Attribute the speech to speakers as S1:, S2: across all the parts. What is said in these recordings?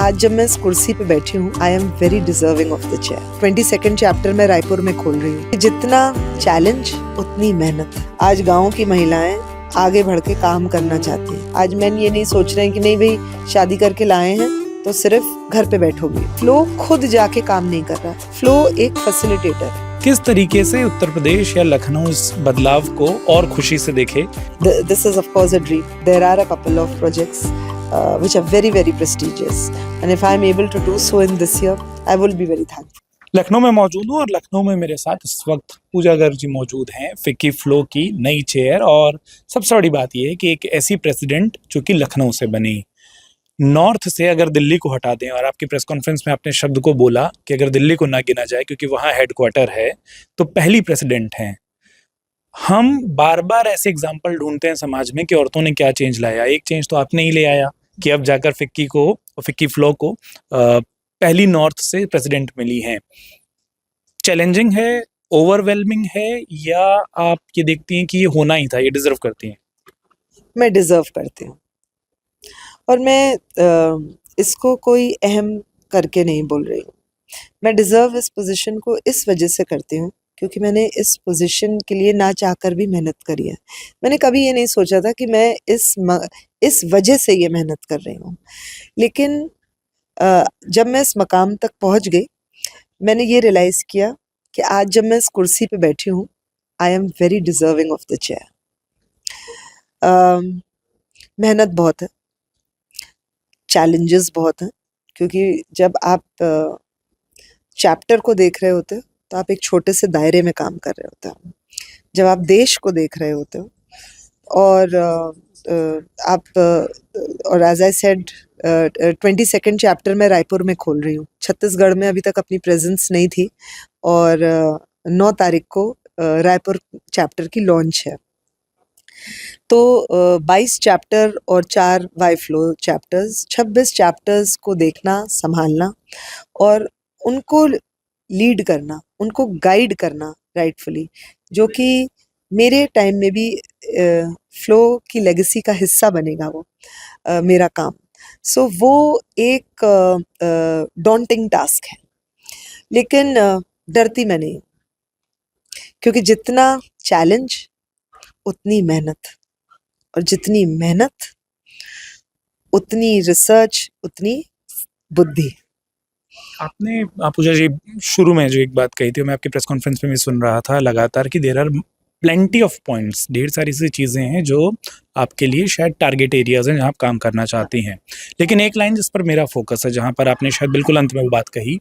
S1: आज जब मैं इस कुर्सी पे बैठी हूँ, I am very deserving of the chair. 22nd chapter में रायपुर में खोल रही हूँ। जितना चैलेंज उतनी मेहनत। आज गाँव की महिलाएं आगे बढ़ के काम करना चाहती हैं। आज मैन ये नहीं सोच रहे हैं कि नहीं भाई शादी करके लाए हैं तो सिर्फ घर पे बैठोगे। फ्लो खुद जाके काम नहीं कर रहा, फ्लो एक फैसिलिटेटर है।
S2: किस तरीके से उत्तर प्रदेश या लखनऊ इस बदलाव को और खुशी से देखे?
S1: This is of course a dream. There are a couple of projects which are very very prestigious, and if I am able to do so in this year, I will be very thankful.
S2: Lucknow में मौजूद हूँ और लखनऊ में मेरे साथ इस वक्त पूजा गर्ग जी मौजूद हैं, फिक्की फ्लो की नई चेयर। और सबसे बड़ी बात यह है कि एक ऐसी प्रेसिडेंट जो कि लखनऊ से बनी। नॉर्थ से अगर दिल्ली को हटा दें, और आपकी प्रेस कॉन्फ्रेंस में आपने शब्द को बोला कि अगर दिल्ली को ना गिना जाए क्योंकि वहाँ हेडक्वार्टर है, तो पहली प्रेसिडेंट हैं। हम बार बार ऐसे एग्जाम्पल ढूंढते हैं समाज में कि औरतों ने क्या चेंज लाया। एक चेंज तो आपने ही ले आया कि अब जाकर फिक्की फ्लो को पहली नॉर्थ से प्रेसिडेंट मिली हैं। चैलेंजिंग है, ओवरवेलमिंग है, या आप ये देखती हैं कि ये होना ही था, ये डिजर्व करती हैं?
S1: मैं डिजर्व करती हूँ और मैं इसको कोई अहम करके नहीं बोल रही हूँ। मैं डिजर्व इस पोजीशन को इस वजह से करती हूँ क्योंकि मैंने इस पोजीशन के लिए ना चाहकर भी मेहनत करी है। मैंने कभी ये नहीं सोचा था कि मैं इस वजह से ये मेहनत कर रही हूँ, लेकिन जब मैं इस मकाम तक पहुँच गई, मैंने ये रियलाइज़ किया कि आज जब मैं इस कुर्सी पे बैठी हूँ, I am very deserving of the chair. मेहनत बहुत है, चैलेंजेस बहुत हैं, क्योंकि जब आप चैप्टर को देख रहे होते हो तो आप एक छोटे से दायरे में काम कर रहे होते हो। जब आप देश को देख रहे होते हो और और as I said 22nd chapter में रायपुर में खोल रही हूँ। छत्तीसगढ़ में अभी तक अपनी प्रेजेंस नहीं थी और 9 तारीख को रायपुर चैप्टर की लॉन्च है। तो 22 चैप्टर और 4 वाई फ्लो चैप्टर्स, 26 चैप्टर्स को देखना, संभालना और उनको लीड करना, उनको गाइड करना राइटफुली, जो कि मेरे टाइम में भी फ्लो की लेगेसी का हिस्सा बनेगा वो मेरा काम। सो वो एक डॉन्टिंग टास्क है, लेकिन डरती मैं नहीं, क्योंकि जितना चैलेंज उतनी मेहनत, और जितनी मेहनत उतनी रिसर्च, उतनी बुद्धि।
S2: आपने पूजा जी शुरू में जो एक बात कही थी, मैं आपकी प्रेस कॉन्फ्रेंस में भी सुन रहा था लगातार कि there are plenty of points, ढेर सारी सी चीज़ें हैं जो आपके लिए शायद टारगेट एरियाज हैं जहाँ आप काम करना चाहती हैं। लेकिन एक लाइन जिस पर मेरा फोकस है, जहाँ पर आपने शायद बिल्कुल अंत में वो बात कही,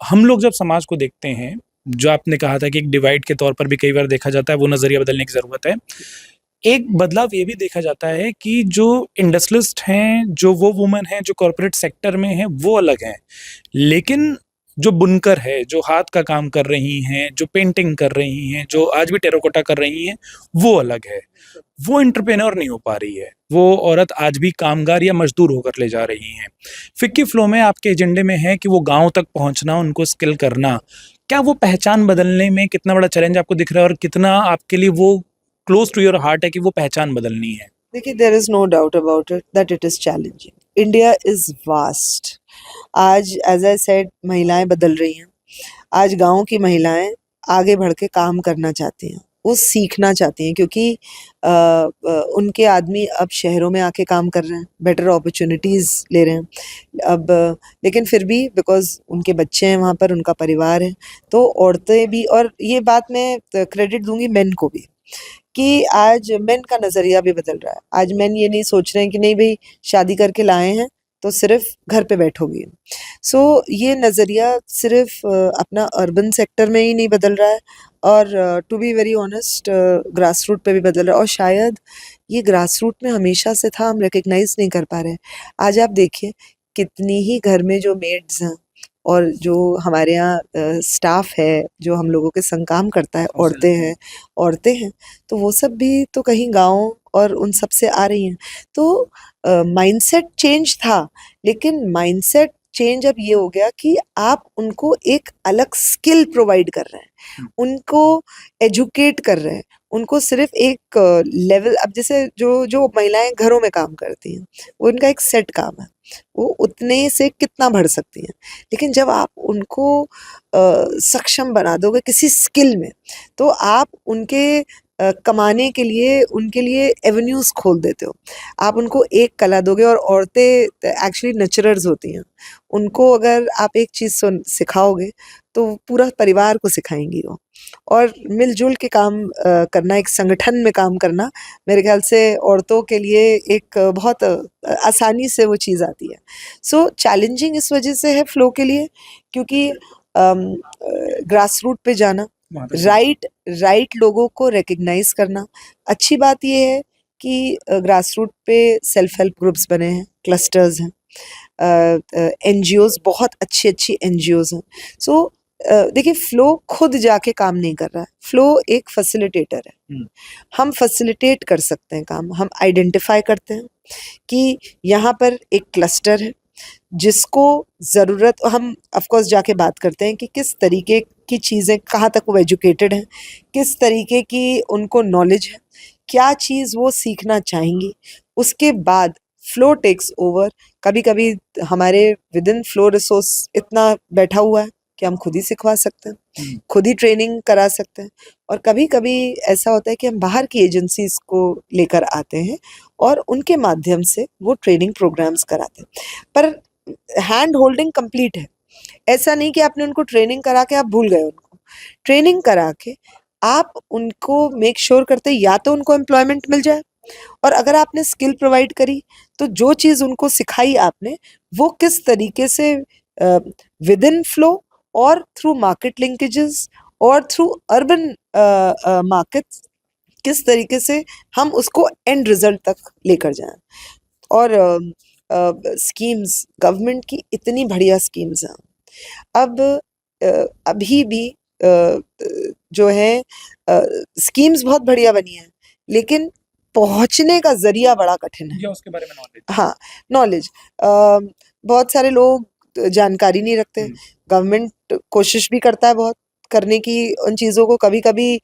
S2: हम लोग जब समाज को देखते हैं, जो आपने कहा था कि एक डिवाइड के तौर पर भी कई बार देखा जाता है, वो नज़रिया बदलने की ज़रूरत है। एक बदलाव ये भी देखा जाता है कि जो इंडस्ट्रियलिस्ट हैं, जो वो वुमेन हैं जो कॉर्पोरेट सेक्टर में हैं, वो अलग हैं, लेकिन जो बुनकर है, जो हाथ का काम कर रही हैं, जो पेंटिंग कर रही हैं, जो आज भी टेराकोटा कर रही हैं, वो अलग है। वो एंटरप्रेन्योर नहीं हो पा रही है, वो औरत आज भी कामगार या मजदूर होकर ले जा रही हैं। फिक्की फ्लो में आपके एजेंडे में है कि वो गांव तक पहुंचना, उनको स्किल करना। क्या वो पहचान बदलने में कितना बड़ा चैलेंज आपको दिख रहा है, और कितना आपके लिए वो क्लोज टू योर हार्ट है कि वो पहचान बदलनी है?
S1: देखिए, there is no doubt about it that it is challenging. India is vast. आज एज आई सेड, महिलाएं बदल रही हैं। आज गांव की महिलाएं आगे बढ़ के काम करना चाहती हैं, वो सीखना चाहती हैं, क्योंकि उनके आदमी अब शहरों में आके काम कर रहे हैं, बेटर अपॉर्चुनिटीज़ ले रहे हैं अब। लेकिन फिर भी बिकॉज उनके बच्चे हैं वहाँ पर, उनका परिवार है, तो औरतें भी, और ये बात मैं क्रेडिट दूंगी मेन को भी, कि आज मेन का नज़रिया भी बदल रहा है। आज मेन ये नहीं सोच रहे हैं कि नहीं भाई शादी करके लाए हैं तो सिर्फ घर पे बैठोगी। सो ये नज़रिया सिर्फ अपना अर्बन सेक्टर में ही नहीं बदल रहा है, और to be very honest grass root पे भी बदल रहा है। और शायद ये ग्रास रूट में हमेशा से था, हम रिकग्नाइज नहीं कर पा रहे हैं। आज आप देखिए, कितनी ही घर में जो मेड्स हैं और जो हमारे यहाँ स्टाफ है, जो हम लोगों के संग काम करता है, औरतें हैं, तो वो सब भी तो कहीं गाँव और उन सब से आ रही हैं। तो माइंडसेट चेंज था, लेकिन माइंडसेट चेंज अब ये हो गया कि आप उनको एक अलग स्किल प्रोवाइड कर रहे हैं, उनको एजुकेट कर रहे हैं, उनको सिर्फ एक लेवल, अब जैसे जो जो महिलाएं घरों में काम करती हैं, वो उनका एक सेट काम है, वो उतने से कितना बढ़ सकती हैं। लेकिन जब आप उनको सक्षम बना दोगे किसी स्किल में, तो आप उनके कमाने के लिए उनके लिए एवेन्यूज खोल देते हो। आप उनको एक कला दोगे, और औरतें एक्चुअली नर्चरर्स होती हैं। उनको अगर आप एक चीज़ सिखाओगे तो पूरा परिवार को सिखाएंगी वो। और मिलजुल के काम करना, एक संगठन में काम करना, मेरे ख्याल से औरतों के लिए एक बहुत आसानी से वो चीज़ आती है। सो चैलेंजिंग इस वजह से है फ्लो के लिए, क्योंकि ग्रास रूट पे जाना,
S2: वहाँ तक
S1: राइट राइट लोगों को रिकग्नाइज करना। अच्छी बात ये है कि ग्रास रूट पे सेल्फ हेल्प ग्रुप्स बने हैं, क्लस्टर्स हैं, एनजीओज, बहुत अच्छी अच्छी एनजीओज हैं। सो देखिए, फ्लो खुद जाके काम नहीं कर रहा है, फ्लो एक फैसिलिटेटर है। हम फैसिलिटेट कर सकते हैं काम, हम आइडेंटिफाई करते हैं कि यहाँ पर एक क्लस्टर है जिसको ज़रूरत, हम ऑफ कोर्स जाके बात करते हैं कि किस तरीके की चीज़ें, कहाँ तक वो एजुकेटेड हैं, किस तरीके की उनको नॉलेज है, क्या चीज़ वो सीखना चाहेंगी। उसके बाद फ्लो टेक्स ओवर। कभी कभी हमारे विद इन फ्लो रिसोर्स इतना बैठा हुआ है कि हम खुद ही सिखवा सकते हैं, खुद ही ट्रेनिंग करा सकते हैं। और कभी कभी ऐसा होता है कि हम बाहर की एजेंसीज को लेकर आते हैं और उनके माध्यम से वो ट्रेनिंग प्रोग्राम्स कराते हैं। पर हैंड होल्डिंग कंप्लीट है। ऐसा नहीं कि आपने उनको ट्रेनिंग करा के आप भूल गए उनको। ट्रेनिंग करा के आप उनको मेक श्योर करते हैं या तो उनको एम्प्लॉयमेंट मिल जाए, और अगर आपने स्किल प्रोवाइड करी तो जो चीज़ उनको सिखाई आपने, वो किस तरीके से विद इन फ्लो और थ्रू मार्केट लिंकेजेस और थ्रू अर्बन मार्केट्स, किस तरीके से हम उसको एंड रिजल्ट तक लेकर जाएं। और स्कीम्स, गवर्नमेंट की इतनी बढ़िया स्कीम्स हैं। अब अभी भी जो है स्कीम्स बहुत बढ़िया बनी हैं, लेकिन पहुंचने का जरिया बड़ा कठिन है।
S2: या उसके बारे में नॉलेज।
S1: हाँ, नॉलेज, बहुत सारे लोग जानकारी नहीं रखते। गवर्नमेंट कोशिश भी करता है बहुत करने की उन चीज़ों को, कभी कभी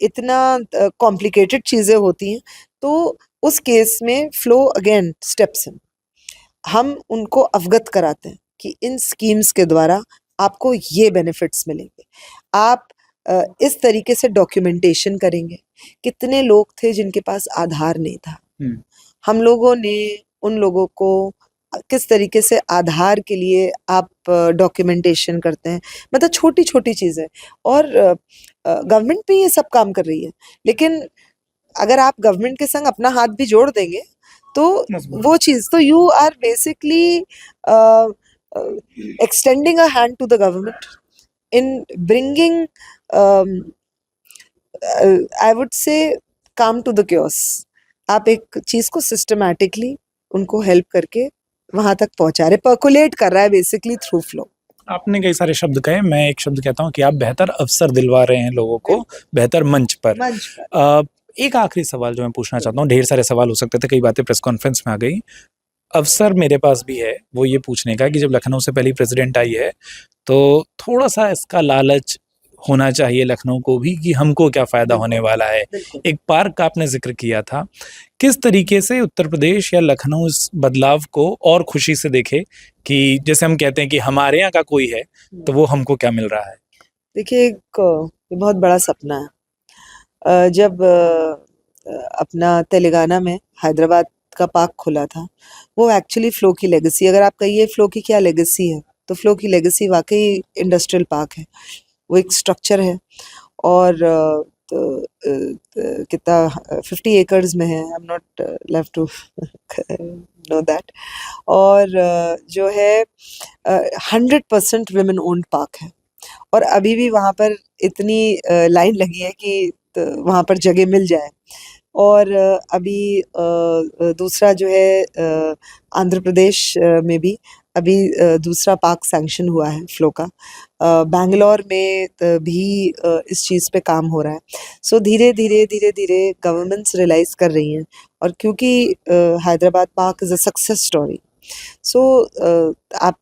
S1: इतना कॉम्प्लिकेटेड चीज़ें होती हैं, तो उस केस में फ्लो अगेन स्टेप्स इन। हम उनको अवगत कराते हैं कि इन स्कीम्स के द्वारा आपको ये बेनिफिट्स मिलेंगे। आप इस तरीके से डॉक्यूमेंटेशन करेंगे। कितने लोग थे जिनके पास आधार नहीं था, हम लोगों ने उन लोगों को किस तरीके से आधार के लिए आप डॉक्यूमेंटेशन करते हैं, मतलब छोटी छोटी चीज़ें। और गवर्नमेंट भी ये सब काम कर रही है, लेकिन अगर आप गवर्नमेंट के संग अपना हाथ भी जोड़ देंगे तो वो चीज़, तो you are basically extending a hand to the government in bringing, I would say, calm to the chaos. आप एक चीज़ को सिस्टमैटिकली उनको हेल्प करके वहां तक पहुंचा रहे, पर्कुलेट कर रहा है बेसिकली थ्रू फ्लो।
S2: आपने कई सारे शब्द कहे, मैं एक शब्द कहता हूँ कि आप बेहतर अवसर दिलवा रहे हैं लोगों को, बेहतर मंच पर। एक आखिरी सवाल जो मैं पूछना चाहता हूँ, ढेर सारे सवाल हो सकते थे, कई बातें प्रेस कॉन्फ्रेंस में आ गई। अवसर मेरे पास भी है, वो ये पूछने का कि जब लखनऊ से पहली प्रेसिडेंट आई है, तो थोड़ा सा इसका लालच होना चाहिए लखनऊ को भी कि हमको क्या फ़ायदा होने वाला है। एक पार्क का आपने जिक्र किया था, किस तरीके से उत्तर प्रदेश या लखनऊ इस बदलाव को और खुशी से देखे कि जैसे हम कहते हैं कि हमारे यहाँ का कोई है तो वो हमको क्या मिल रहा है?
S1: देखिए, एक ये बहुत बड़ा सपना है। जब अपना तेलंगाना में हैदराबाद का पार्क खुला था, वो एक्चुअली फ्लो की लेगेसी, अगर आप कहिए फ्लो की क्या लेगेसी है, तो फ्लो की लेगेसी वाकई इंडस्ट्रियल पार्क है। वो एक स्ट्रक्चर है, और कितना 50 एकर्स में है, I am not left to know that. और जो है 100% women owned पार्क है, और अभी भी वहाँ पर इतनी लाइन लगी है कि वहाँ पर जगह मिल जाए। और अभी दूसरा जो है आंध्र प्रदेश में भी अभी दूसरा पार्क सैंक्शन हुआ है फ्लो का। बैंगलोर में भी इस चीज़ पे काम हो रहा है। सो धीरे धीरे धीरे धीरे गवर्नमेंट्स रियलाइज़ कर रही हैं, और क्योंकि Hyderabad park is a success story, so आप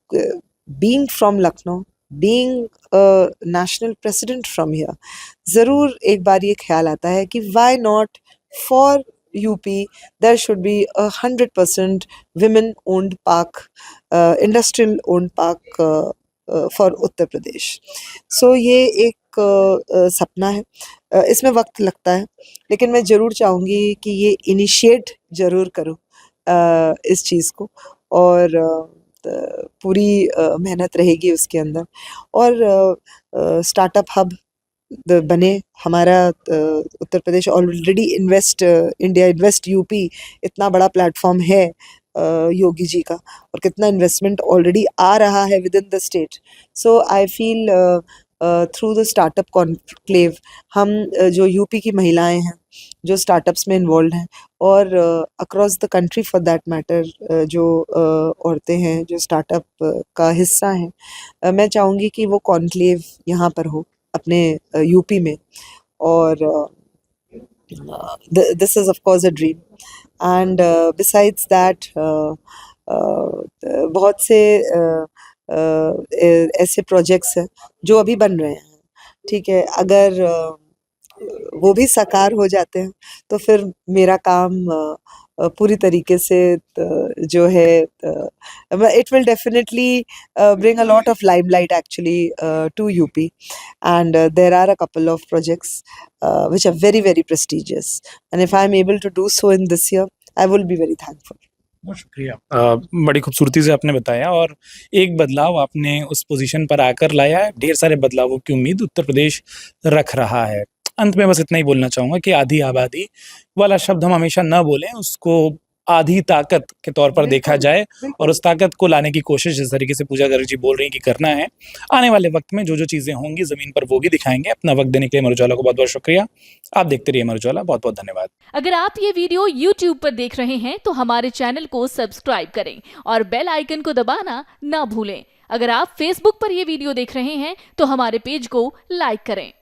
S1: being from Lucknow, being a national president from here, ज़रूर एक बार ये ख्याल आता है कि why not for UP there should be 100% women owned park, industrial owned park for Uttar Pradesh. So ये एक सपना है. इसमें वक्त लगता है, लेकिन मैं ज़रूर चाहूँगी कि ये इनिशिएट ज़रूर करूँ इस चीज़ को, और पूरी मेहनत रहेगी उसके अंदर. और स्टार्टअप हब बने हमारा. Uttar Pradesh already India invest UP इतना बड़ा प्लेटफॉर्म है योगी जी का, और कितना इन्वेस्टमेंट ऑलरेडी आ रहा है with in the state. So I feel through the startup conclave हम जो यूपी की महिलाएं हैं जो स्टार्टअप्स में इन्वॉल्व हैं, और across the country for that matter जो औरतें हैं जो स्टार्टअप का हिस्सा हैं, मैं चाहूँगी कि वो कॉन्क्लेव यहाँ पर हो अपने यूपी में. और this is of course a dream. And besides that बहुत से ऐसे प्रोजेक्ट्स हैं जो अभी बन रहे हैं. ठीक है, अगर वो भी साकार हो जाते हैं तो फिर मेरा काम पूरी तरीके से जो है it will definitely bring a lot of limelight actually to UP. And there are a couple of projects which are very, very prestigious. And if I'm able to do so in this year, I will be very thankful.
S2: बहुत शुक्रिया. बड़ी खूबसूरती से आपने बताया, और एक बदलाव आपने उस पोजीशन पर आकर लाया है. ढेर सारे बदलावों की उम्मीद उत्तर प्रदेश रख रहा है. अंत में बस इतना ही बोलना चाहूँगा कि आधी आबादी वाला शब्द हम हमेशा ना बोलें, उसको आधी ताकत के तौर पर देखा जाए, और उस ताकत को लाने की कोशिश जिस तरीके से पूजा गर्ग जी बोल रही हैं कि करना है. आने वाले वक्त में जो चीज़ें होंगी ज़मीन पर वो भी दिखाएंगे. अपना वक्त देने के लिए अमर उजाला को बहुत बहुत शुक्रिया. आप देखते रहिए अमर उजाला. बहुत बहुत धन्यवाद.
S3: अगर आप ये वीडियो YouTube पर देख रहे हैं तो हमारे चैनल को सब्सक्राइब करें और बेल आइकन को दबाना ना भूलें. अगर आप Facebook पर ये वीडियो देख रहे हैं तो हमारे पेज को लाइक करें.